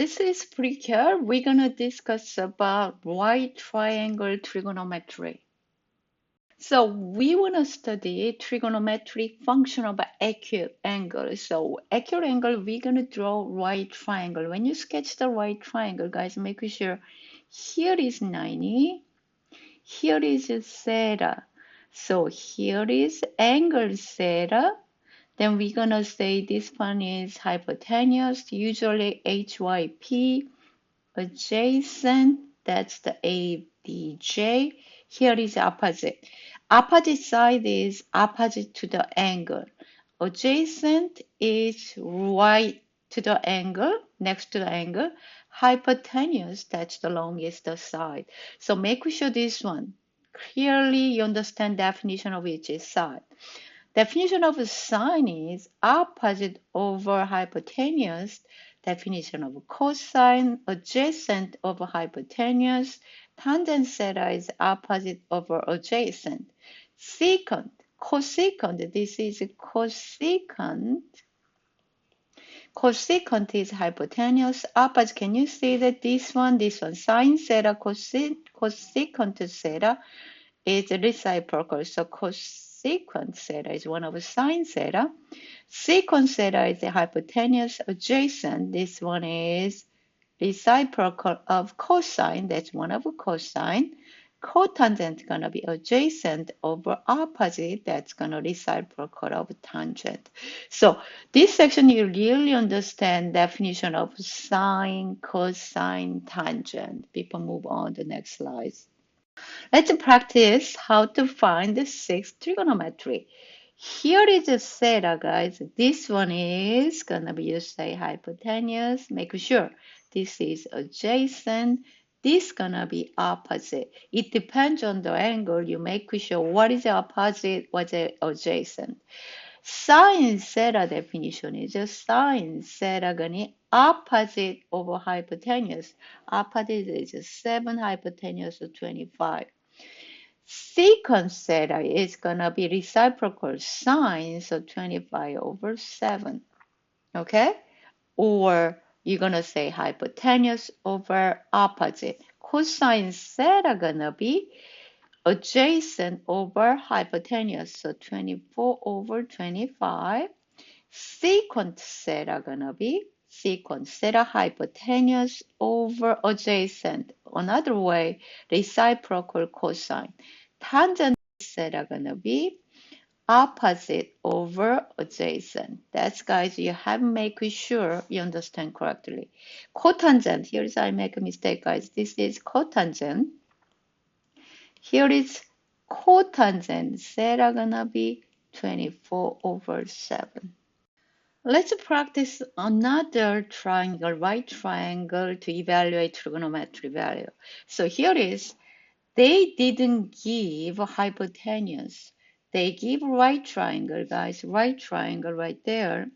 This is pre-care. We're going to discuss about right triangle trigonometry. So we want to study trigonometric function of acute angle. So acute angle, we're going to draw right triangle. When you sketch the right triangle, guys, make sure here is 90, here is theta. So here is angle theta. Then we're going to say this one is hypotenuse, usually HYP. Adjacent, that's the ABJ. Here is opposite. Opposite side is opposite to the angle. Adjacent is right to the angle, next to the angle. Hypotenuse, that's the longest side. So make sure this one, clearly you understand definition of each side. Definition of sine is opposite over hypotenuse. Definition of cosine, adjacent over hypotenuse. Tangent theta is opposite over adjacent. Secant, cosecant, this is cosecant. Cosecant is hypotenuse. Opposite, can you see that this one, sine theta, cosecant theta is reciprocal. So cosecant theta is one of sine theta. Secant theta is the hypotenuse adjacent. This one is reciprocal of cosine. That's one of cosine. Cotangent gonna be adjacent over opposite. That's gonna reciprocal of tangent. So this section you really understand definition of sine, cosine, tangent. People move on to the next slide. Let's practice how to find the sixth trigonometry. Here is a theta, guys. This one is gonna be, you say, hypotenuse. Make sure this is adjacent. This gonna be opposite. It depends on the angle. You make sure what is the opposite, what's the adjacent. Sine theta definition is just sine theta gonna opposite over hypotenuse. Opposite is 7, hypotenuse 25. Secant theta is gonna be reciprocal sine, so 25 over 7. Okay? Or you're gonna say hypotenuse over opposite. Cosine theta gonna be adjacent over hypotenuse, so 24 over 25. Secant theta gonna be secant theta hypotenuse over adjacent. Another way, reciprocal cosine. Tangent theta gonna be opposite over adjacent. That's, guys, you have to make sure you understand correctly. Cotangent, here's I make a mistake, guys. This is cotangent. Here is cotangent. Theta gonna be 24 over 7. Let's practice another triangle, right triangle, to evaluate trigonometry value. So here is, they didn't give hypotenuse. They give right triangle, guys, right triangle right there.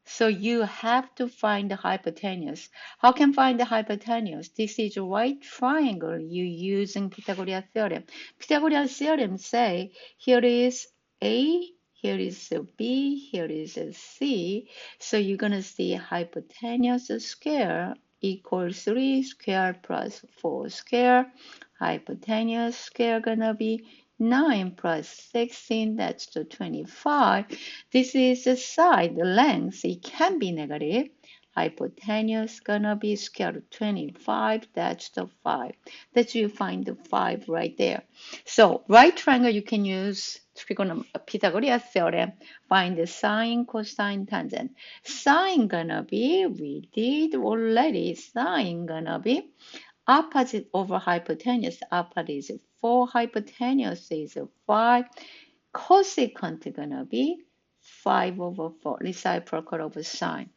So you have to find the hypotenuse. How can find the hypotenuse? This is a right triangle. You using Pythagorean theorem. Pythagorean theorem say here is A, here is a B, here is a C. So you're gonna see hypotenuse square equals 3 square plus 4 square. Hypotenuse square gonna be 9 plus 16, that's the 25. This is the side, the length, it can be negative. Hypotenuse gonna be square root 25, that's the 5. That you find the 5 right there. So right triangle, you can use Pythagorean theorem, find the sine, cosine, tangent. Sine gonna be, we did already, sine gonna be opposite over hypotenuse. Opposite is 4, hypotenuse is 5. Cosecant gonna be 5 over 4, reciprocal over sine.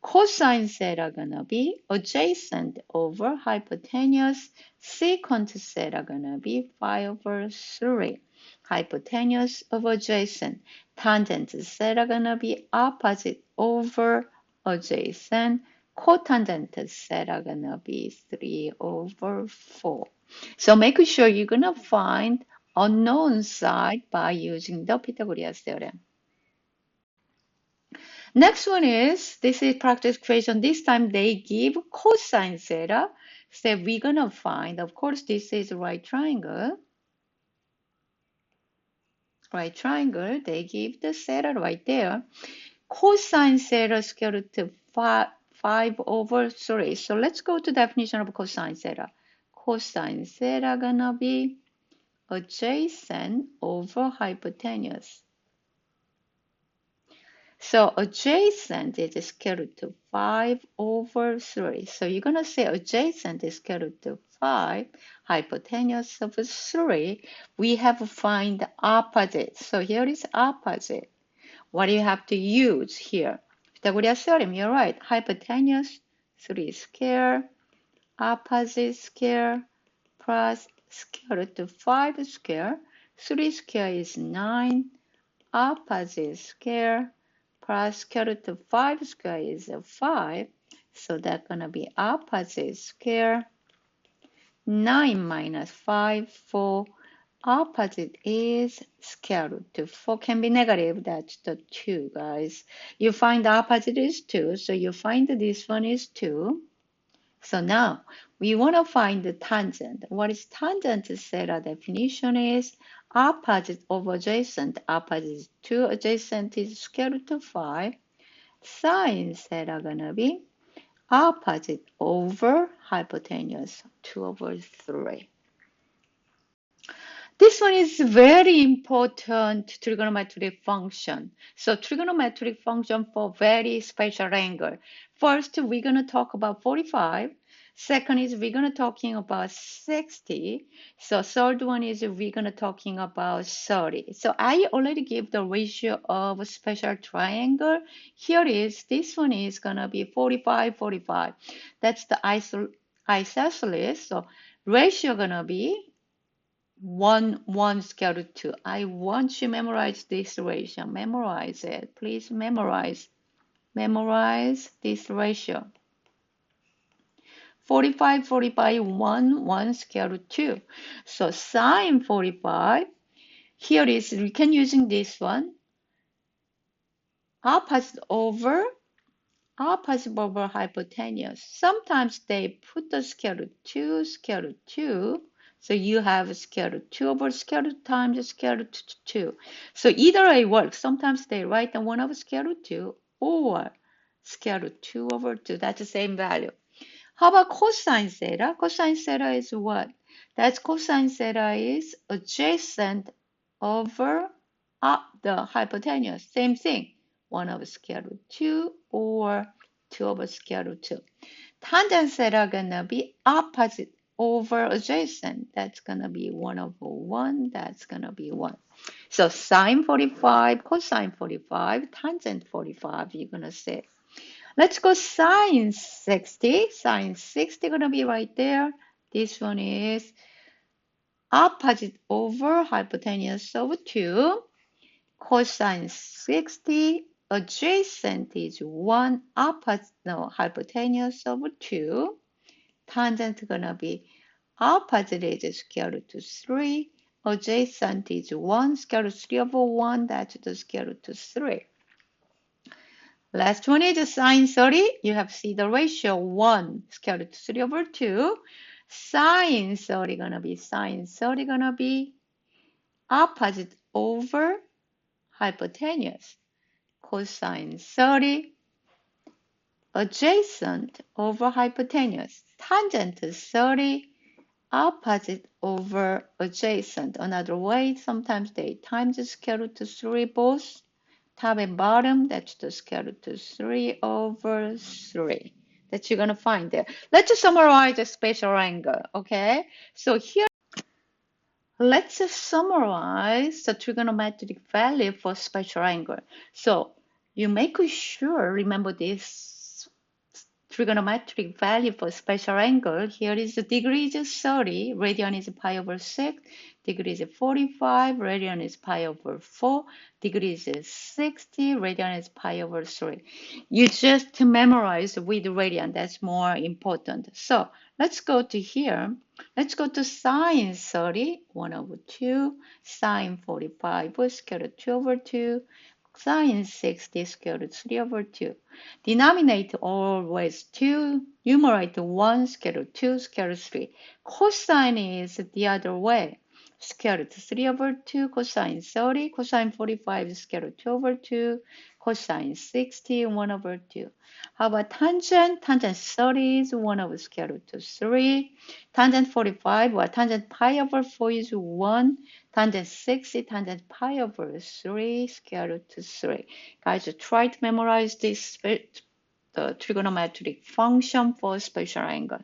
Cosine theta gonna be adjacent over hypotenuse. Secant theta gonna be 5 over 3. Hypotenuse over adjacent. Tangent theta gonna be opposite over adjacent. Cotangent theta gonna be 3 over 4. So make sure you're gonna find unknown side by using the Pythagorean theorem. Next one is, this is practice question. This time they give cosine theta. So we're going to find, of course, this is right triangle. Right triangle, they give the theta right there. Cosine theta square root of 5 over 3. So let's go to definition of cosine theta. Cosine theta gonna be adjacent over hypotenuse. So adjacent is square root of 5 over 3. So you're going to say adjacent is square root of 5, hypotenuse of 3. We have to find the opposite. So here is opposite. What do you have to use here? Pythagorean theorem, you're right. Hypotenuse, 3 square, opposite square, plus square root of 5 square. 3 square is 9, opposite square, plus square root of 5 square is 5. So that's going to be opposite square. 9 minus 5, 4. Opposite is square root of 4 can be negative. That's the 2, guys. You find the opposite is 2. So you find that this one is 2. So now we want to find the tangent. What is tangent theta definition is opposite over adjacent. Opposite is 2. Adjacent is square root of 5. Sine theta gonna be opposite over hypotenuse, 2 over 3. This one is very important trigonometric function. So trigonometric function for very special angle. First, we're going to talk about 45. Second is we're going to talking about 60. So third one is we're going to talking about 30. So I already give the ratio of special triangle. Here is, this one is going to be 45, 45. That's the isosceles. So ratio going to be 1 square root 2. I want you to memorize this ratio. Memorize it. Please memorize. Memorize this ratio. 45, 45, 1 square root 2. So sine 45. Here is, we can using this one. Opposite over hypotenuse. Sometimes they put the square root 2, square root 2. So you have square root 2 over square root times square root 2. So either way works. Sometimes they write the 1 over square root 2 or square root 2 over 2. That's the same value. How about cosine theta? Cosine theta is what? That's cosine theta is adjacent over the hypotenuse. Same thing. 1 over square root 2 or 2 over square root 2. Tangent theta gonna be opposite over adjacent. That's gonna be 1 over 1. That's gonna be 1. So sine 45, cosine 45, tangent 45, you're gonna say. Let's go sine 60. Sine 60 gonna be right there. This one is opposite over hypotenuse of 2. Cosine 60 adjacent is 1, opposite, no, hypotenuse of 2. Tangent gonna be opposite is square root of 3. Adjacent is 1, square root 3 over 1. That's the square root of 3. Last one is sine 30. You have see the ratio 1 square root 3 over 2. Sine 30 gonna be opposite over hypotenuse. Cosine 30 adjacent over hypotenuse. Tangent 30 opposite over adjacent. Another way, sometimes they times the square root of 3 both. Top and bottom, that's the square root of 3 over 3. That you're going to find there. Let's just summarize the spatial angle, okay? So here, let's just summarize the trigonometric value for spatial angle. So you make sure, remember this trigonometric value for spatial angle. Here is the degrees is 30, radian is pi over 6, degrees is 45, radian is pi over 4, degrees is 60, radian is pi over 3. You just memorize with radian, that's more important. So let's go to here. Let's go to sine 30, 1 over 2, sine 45, square root 2 over 2, Sine 60 square root 3 over 2. Denominator always 2. Numerator 1 square root 2 square root 3. Cosine is the other way. Square root 3 over 2, cosine 30, cosine 45 square root 2 over 2, cosine 60, 1 over 2. How about tangent? Tangent 30 is 1 over square root of 3. Tangent 45, well, tangent pi over 4 is 1. Tangent 60, tangent pi over 3, square root of 3. Guys, try to memorize this the trigonometric function for special angle.